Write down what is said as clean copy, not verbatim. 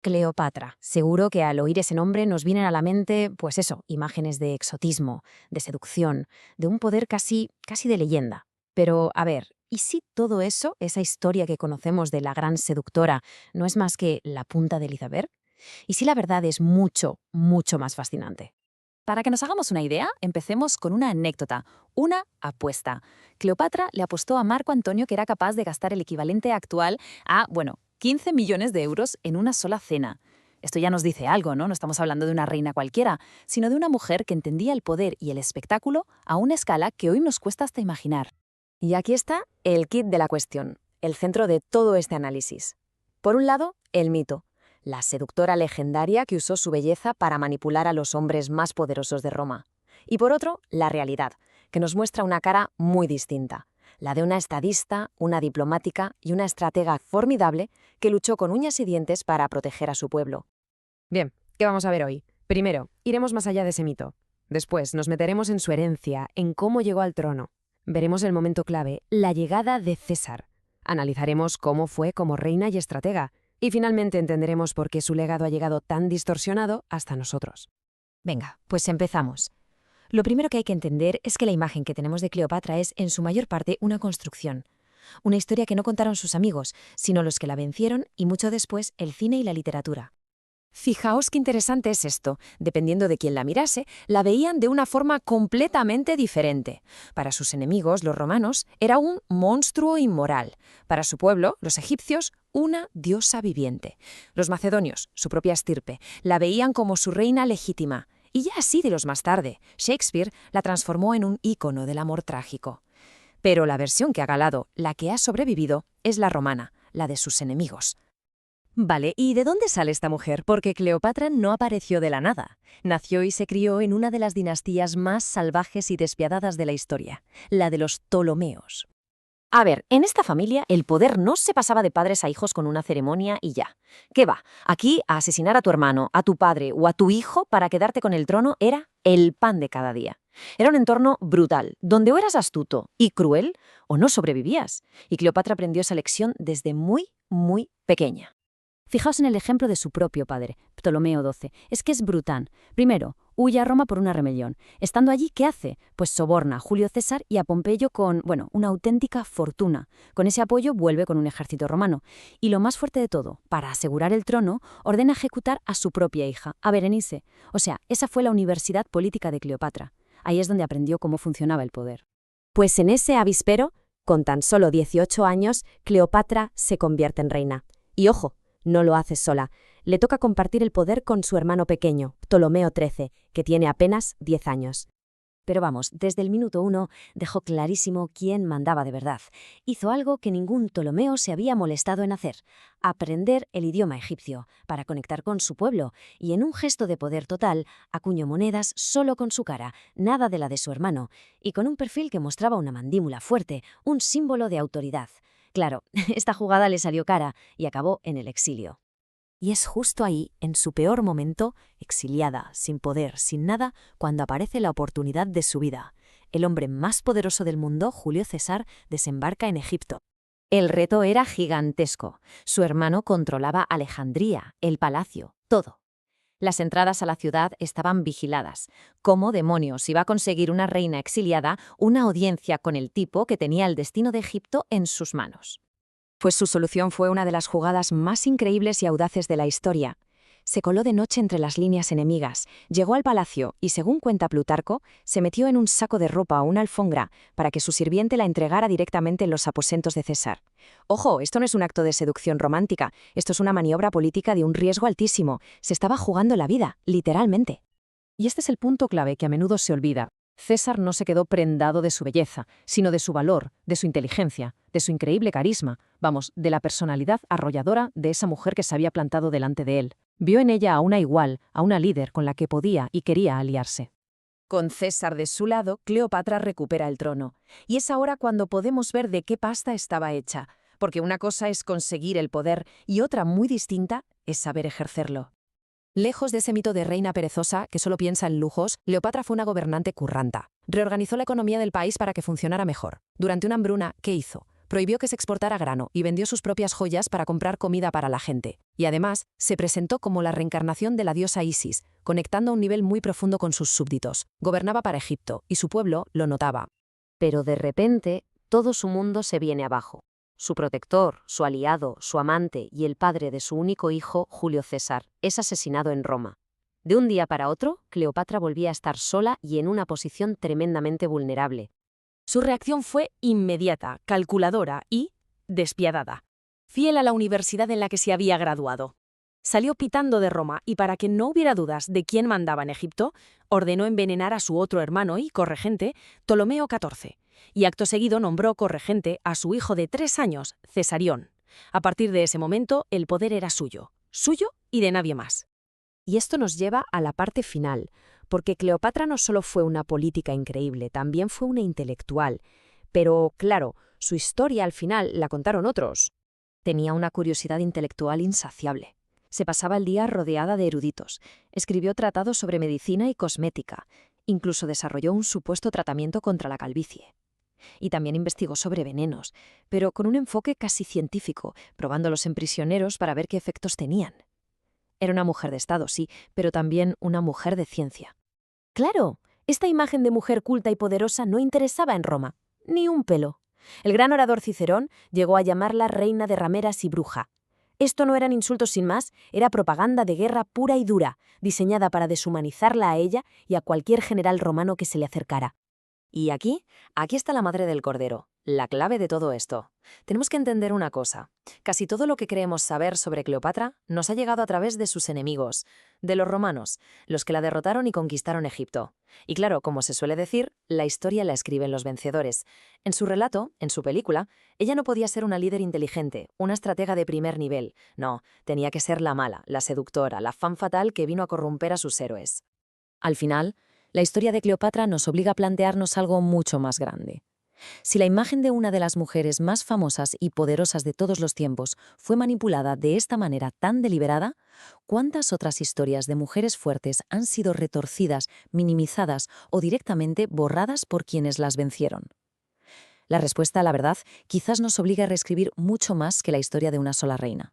Cleopatra. Seguro que al oír ese nombre nos vienen a la mente, pues eso, imágenes de exotismo, de seducción, de un poder casi de leyenda. Pero, a ver, ¿y si todo eso, esa historia que conocemos de la gran seductora, no es más que la punta del iceberg? ¿Y si la verdad es mucho más fascinante? Para que nos hagamos una idea, empecemos con una anécdota, una apuesta. Cleopatra le apostó a Marco Antonio que era capaz de gastar el equivalente actual a, 15 millones de euros en una sola cena. Esto ya nos dice algo, ¿no? No estamos hablando de una reina cualquiera, sino de una mujer que entendía el poder y el espectáculo a una escala que hoy nos cuesta hasta imaginar. Y aquí está el kit de la cuestión, el centro de todo este análisis. Por un lado, el mito, la seductora legendaria que usó su belleza para manipular a los hombres más poderosos de Roma. Y por otro, la realidad, que nos muestra una cara muy distinta, la de una estadista, una diplomática y una estratega formidable que luchó con uñas y dientes para proteger a su pueblo. Bien, ¿qué vamos a ver hoy? Primero, iremos más allá de ese mito. Después, nos meteremos en su herencia, en cómo llegó al trono. Veremos el momento clave, la llegada de César. Analizaremos cómo fue como reina y estratega. Y finalmente entenderemos por qué su legado ha llegado tan distorsionado hasta nosotros. Venga, pues empezamos. Lo primero que hay que entender es que la imagen que tenemos de Cleopatra es, en su mayor parte, una construcción. Una historia que no contaron sus amigos, sino los que la vencieron y mucho después el cine y la literatura. Fijaos qué interesante es esto. Dependiendo de quién la mirase, la veían de una forma completamente diferente. Para sus enemigos, los romanos, era un monstruo inmoral. Para su pueblo, los egipcios, una diosa viviente. Los macedonios, su propia estirpe, la veían como su reina legítima. Y ya siglos más tarde, Shakespeare la transformó en un ícono del amor trágico. Pero la versión que ha galado, la que ha sobrevivido, es la romana, la de sus enemigos. Vale, ¿y de dónde sale esta mujer? Porque Cleopatra no apareció de la nada. Nació y se crió en una de las dinastías más salvajes y despiadadas de la historia, la de los Ptolomeos. A ver, en esta familia el poder no se pasaba de padres a hijos con una ceremonia y ya. ¿Qué va? Aquí a asesinar a tu hermano, a tu padre o a tu hijo para quedarte con el trono era el pan de cada día. Era un entorno brutal, donde o eras astuto y cruel o no sobrevivías. Y Cleopatra aprendió esa lección desde muy pequeña. Fijaos en el ejemplo de su propio padre, Ptolomeo XII. Es que es brutal. Primero, huye a Roma por una rebelión. Estando allí, ¿qué hace? Pues soborna a Julio César y a Pompeyo con, una auténtica fortuna. Con ese apoyo vuelve con un ejército romano. Y lo más fuerte de todo, para asegurar el trono, ordena ejecutar a su propia hija, a Berenice. O sea, esa fue la universidad política de Cleopatra. Ahí es donde aprendió cómo funcionaba el poder. Pues en ese avispero, con tan solo 18 años, Cleopatra se convierte en reina. Y ojo, no lo hace sola. Le toca compartir el poder con su hermano pequeño, Ptolomeo XIII, que tiene apenas 10 años. Pero vamos, desde el minuto 1 dejó clarísimo quién mandaba de verdad. Hizo algo que ningún Ptolomeo se había molestado en hacer: aprender el idioma egipcio para conectar con su pueblo, y en un gesto de poder total acuñó monedas solo con su cara, nada de la de su hermano, y con un perfil que mostraba una mandíbula fuerte, un símbolo de autoridad. Claro, esta jugada le salió cara y acabó en el exilio. Y es justo ahí, en su peor momento, exiliada, sin poder, sin nada, cuando aparece la oportunidad de su vida. El hombre más poderoso del mundo, Julio César, desembarca en Egipto. El reto era gigantesco. Su hermano controlaba Alejandría, el palacio, todo. Las entradas a la ciudad estaban vigiladas. ¿Cómo demonios iba a conseguir una reina exiliada una audiencia con el tipo que tenía el destino de Egipto en sus manos? Pues su solución fue una de las jugadas más increíbles y audaces de la historia. Se coló de noche entre las líneas enemigas, llegó al palacio y, según cuenta Plutarco, se metió en un saco de ropa o una alfombra para que su sirviente la entregara directamente en los aposentos de César. Ojo, esto no es un acto de seducción romántica, esto es una maniobra política de un riesgo altísimo. Se estaba jugando la vida, literalmente. Y este es el punto clave que a menudo se olvida. César no se quedó prendado de su belleza, sino de su valor, de su inteligencia, de su increíble carisma, de la personalidad arrolladora de esa mujer que se había plantado delante de él. Vio en ella a una igual, a una líder con la que podía y quería aliarse. Con César de su lado, Cleopatra recupera el trono. Y es ahora cuando podemos ver de qué pasta estaba hecha, porque una cosa es conseguir el poder y otra muy distinta es saber ejercerlo. Lejos de ese mito de reina perezosa que solo piensa en lujos, Cleopatra fue una gobernante curranta. Reorganizó la economía del país para que funcionara mejor. Durante una hambruna, ¿qué hizo? prohibió que se exportara grano y vendió sus propias joyas para comprar comida para la gente. Y además, se presentó como la reencarnación de la diosa Isis, conectando a un nivel muy profundo con sus súbditos. Gobernaba para Egipto, y su pueblo lo notaba. Pero de repente, todo su mundo se viene abajo. Su protector, su aliado, su amante y el padre de su único hijo, Julio César, es asesinado en Roma. De un día para otro, Cleopatra volvía a estar sola y en una posición tremendamente vulnerable. Su reacción fue inmediata, calculadora y despiadada, fiel a la universidad en la que se había graduado. Salió pitando de Roma y para que no hubiera dudas de quién mandaba en Egipto, ordenó envenenar a su otro hermano y corregente, Ptolomeo XIV, y acto seguido nombró corregente a su hijo de 3 años, Cesarión. A partir de ese momento, el poder era suyo y de nadie más. Y esto nos lleva a la parte final, porque Cleopatra no solo fue una política increíble, también fue una intelectual. Pero, claro, su historia al final la contaron otros. Tenía una curiosidad intelectual insaciable. Se pasaba el día rodeada de eruditos. Escribió tratados sobre medicina y cosmética. Incluso desarrolló un supuesto tratamiento contra la calvicie. Y también investigó sobre venenos, pero con un enfoque casi científico, probándolos en prisioneros para ver qué efectos tenían. Era una mujer de Estado, sí, pero también una mujer de ciencia. Claro, esta imagen de mujer culta y poderosa no interesaba en Roma, ni un pelo. El gran orador Cicerón llegó a llamarla reina de rameras y bruja. Esto no eran insultos sin más, era propaganda de guerra pura y dura, diseñada para deshumanizarla a ella y a cualquier general romano que se le acercara. Y aquí está la madre del cordero, la clave de todo esto. Tenemos que entender una cosa. Casi todo lo que creemos saber sobre Cleopatra nos ha llegado a través de sus enemigos, de los romanos, los que la derrotaron y conquistaron Egipto. Y claro, como se suele decir, la historia la escriben los vencedores. En su relato, en su película, ella no podía ser una líder inteligente, una estratega de primer nivel. No, tenía que ser la mala, la seductora, la femme fatale que vino a corromper a sus héroes. Al final, la historia de Cleopatra nos obliga a plantearnos algo mucho más grande. Si la imagen de una de las mujeres más famosas y poderosas de todos los tiempos fue manipulada de esta manera tan deliberada, ¿cuántas otras historias de mujeres fuertes han sido retorcidas, minimizadas o directamente borradas por quienes las vencieron? La respuesta, la verdad, quizás nos obligue a reescribir mucho más que la historia de una sola reina.